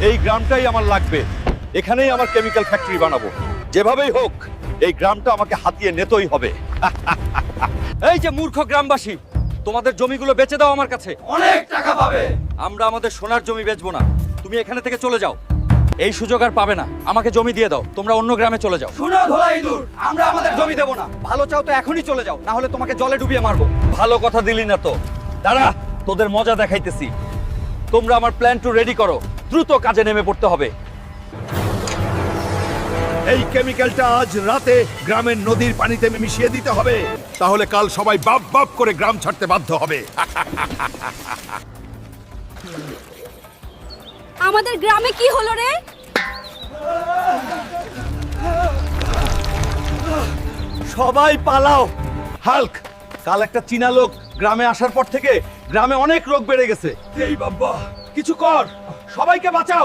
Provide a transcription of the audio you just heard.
এই গ্রামটাই আমার লাগবে, এখানেই আমার কেমিক্যাল ফ্যাক্টরি বানাবো। যেভাবেই হোক এই গ্রামটা আমাকে হাতিয়ে নিতেই হবে। এই যে মূর্খ গ্রামবাসী, তোমাদের জমিগুলো বেচে দাও আমার কাছে, অনেক টাকা পাবে। আমরা আমাদের সোনার জমি বেচবো না, তুমি এখানে থেকে চলে যাও। এই সুযোগ আর পাবে না, আমাকে জমি দিয়ে দাও, তোমরা অন্য গ্রামে চলে যাও। শোনো ধোলা ইঁদুর, আমরা আমাদের জমি দেব না। ভালো চাও তো এখনই চলে যাও, না হলে তোমাকে জলে ডুবিয়ে মারবো। ভালো কথা দিলি না তো, দাঁড়া তোদের মজা দেখাইতেছি। তোমরা আমার প্ল্যান টু রেডি করো, দ্রুত কাজে নেমে পড়তে হবে। এই কেমিক্যালটা আজ রাতে গ্রামের নদীর পানিতে মিশিয়ে দিতে হবে, তাহলে কাল সবাই বাপ বাপ করে গ্রাম ছাড়তে বাধ্য হবে। আমাদের গ্রামে কি হলো রে? সবাই পালাও। হাল্ক, কাল একটা চীনা লোক গ্রামে আসার পর থেকে গ্রামে অনেক রোগ বেড়ে গেছে। এই বাবা, কিছু কর, সবাইকে বাঁচাও।